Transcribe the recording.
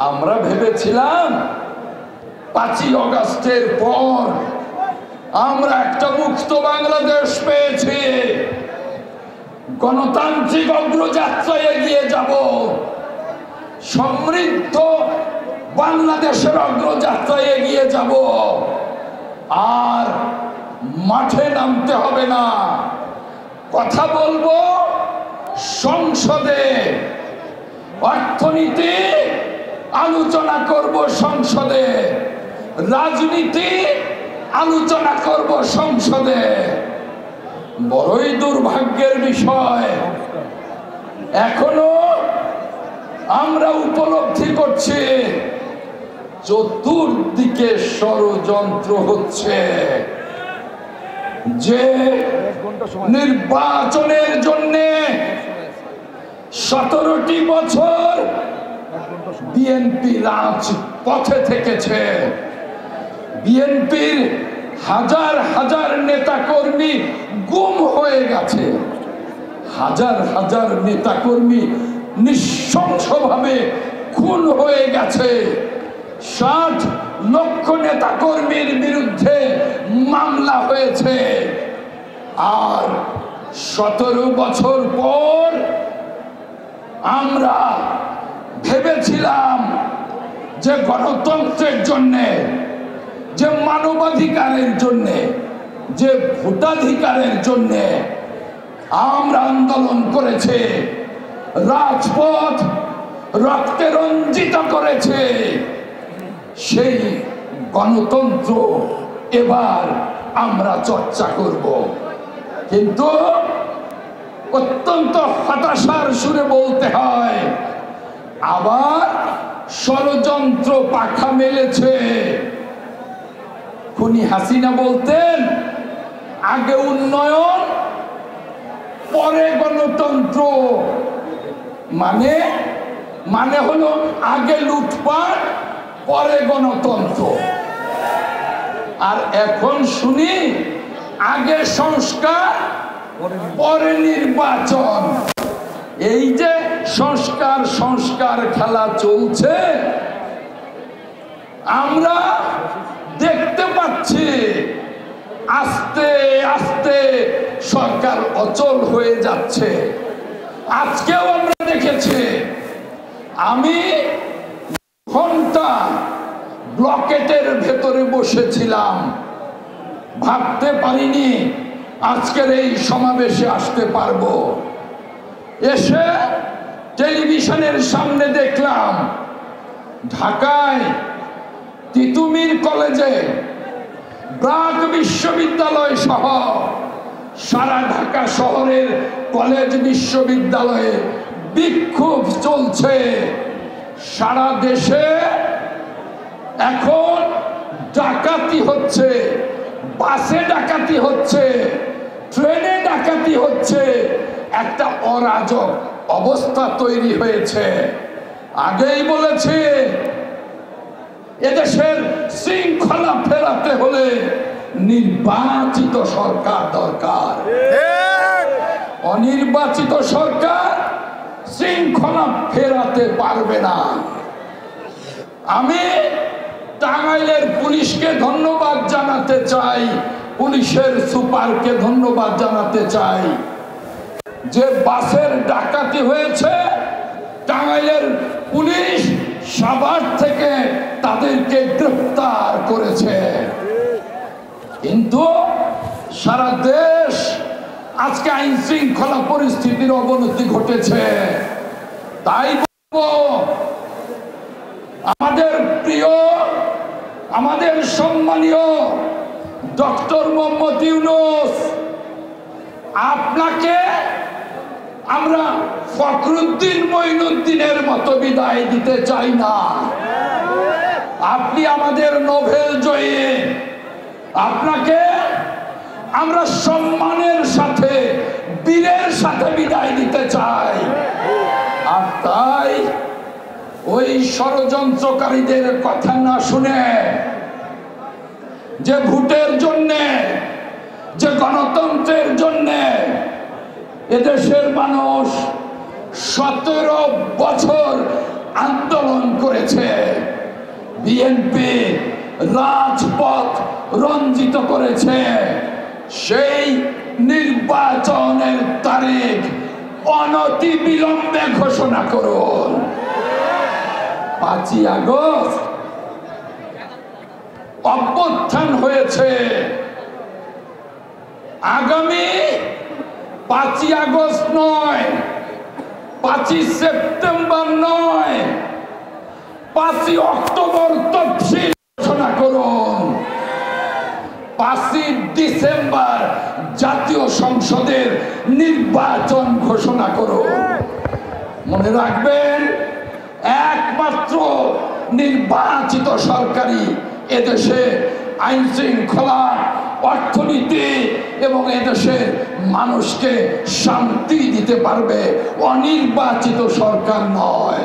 আমরা ভেবেছিলাম 5ই আগস্টের পর আমরা একটা মুক্ত বাংলাদেশ পেয়েছি, গণতান্ত্রিক অগ্রযাত্রায় এগিয়ে যাব, সমৃদ্ধ বাংলাদেশের অগ্রযাত্রায় এগিয়ে যাব, আর মাঠে নামতে হবে না। কথা বলবো সংসদে, অর্থনীতি আলোচনা করব সংসদে, রাজনীতি আলোচনা করব সংসদে। বড়ই দুর্ভাগ্যের বিষয়, এখনো আমরা উপলব্ধি করছি চতুর্দিকে ষড়যন্ত্র হচ্ছে, যে নির্বাচনের জন্য 17টি বছর বিএনপি রাজপথে থেকেছে। বিএনপির হাজার হাজার নেতাকর্মী গুম হয়ে গেছে, হাজার হাজার নেতাকর্মী নৃশংসভাবে খুন হয়ে গেছে, 60 লক্ষ নেতাকর্মীর বিরুদ্ধে মামলা হয়েছে। আর 17 বছর পর আমরা ভেবেছিলাম যে গণতন্ত্রের জন্যে, যে মানবাধিকারের জন্যে, যে ভোটাধিকারের জন্যে আমরা আন্দোলন করেছে, রাজপথ রক্তে রঞ্জিত করেছে, সেই গণতন্ত্র এবার আমরা চর্চা করব। কিন্তু অত্যন্ত হতাশার সুরে বলতে হয়, আবার ষড়যন্ত্র পাখা মেলেছে। খুনি হাসিনা বলতেন, আগে উন্নয়ন পরে গণতন্ত্র। মানে হলো আগে লুটপাট পরে গণতন্ত্র। আর এখন শুনি আগে সংস্কার পরে নির্বাচন। এই যে সংস্কার খেলা চলছে, আমরা দেখতে পাচ্ছি আস্তে আস্তে সরকার অচল হয়ে যাচ্ছে। আজকেও আমরা দেখেছি, আমি ঘন্টা ব্লকেটের ভেতরে বসেছিলাম, ভাবতে পারিনি আজকের এই সমাবেশে আসতে পারবো। এসে টেলিভিশনের সামনে দেখলাম ঢাকায় তিতুমির কলেজে, ব্রাক বিশ্ববিদ্যালয় সহ সারা ঢাকা শহরের কলেজ বিশ্ববিদ্যালয়ে বিক্ষোভ চলছে। সারা দেশে এখন ডাকাতি হচ্ছে, বাসে ডাকাতি হচ্ছে, ট্রেনে ডাকাতি হচ্ছে, একটা অরাজক অবস্থা তৈরি হয়েছে। আগেই বলেছে, এদেশের শৃঙ্খলা ফেরাতে হলে নির্বাচিত সরকার দরকার। অনির্বাচিত সরকার শৃঙ্খলা ফেরাতে পারবে না। আমি টাঙ্গাইলের পুলিশকে ধন্যবাদ জানাতে চাই, পুলিশের সুপারকে ধন্যবাদ জানাতে চাই, যে বাসের ডাকাতি হয়েছে, টাঙ্গাইলের পুলিশ সাভার থেকে তাদেরকে গ্রেফতার করেছে। কিন্তু সারা দেশ আজকে আইন শৃঙ্খলা পরিস্থিতির অবনতি ঘটেছে। তাই বলবো, আমাদের প্রিয়, আমাদের সম্মানীয় ডক্টর মোহাম্মদ ইউনূস, আপনাকে আমরা ফখরুদ্দিন মঈনুদ্দিনের মতো বিদায় দিতে চাই না। আপনি আমাদের নোবেল জয়ী, আপনাকে আমরা সম্মানের সাথে, বীরের সাথে বিদায় দিতে চাই। আর তাই ওই ষড়যন্ত্রকারীদের কথা না শুনে, যে ভোটের জন্যে, যে গণতন্ত্রের জন্যে এদেশের মানুষ 17 বছর আন্দোলন করেছে, বিএনপি রাজপথ রঞ্জিত করেছে, সেই নির্বাচনের তারিখ অনতি বিলম্বে ঘোষণা করুন। 5ই আগস্ট অভ্যুত্থান হয়েছে, আগামী 5ই আগস্ট নয়, 5ই সেপ্টেম্বর নয়, 5ই অক্টোবর তফসিল ঘোষণা করুন। 5ই ডিসেম্বর জাতীয় সংসদের নির্বাচন ঘোষণা করুন। মনে রাখবেন, একমাত্র নির্বাচিত সরকারই এদেশে আইন শৃঙ্খলা, অর্থনীতি এবং এদেশের মানুষকে শান্তি দিতে পারবে, অনির্বাচিত সরকার নয়।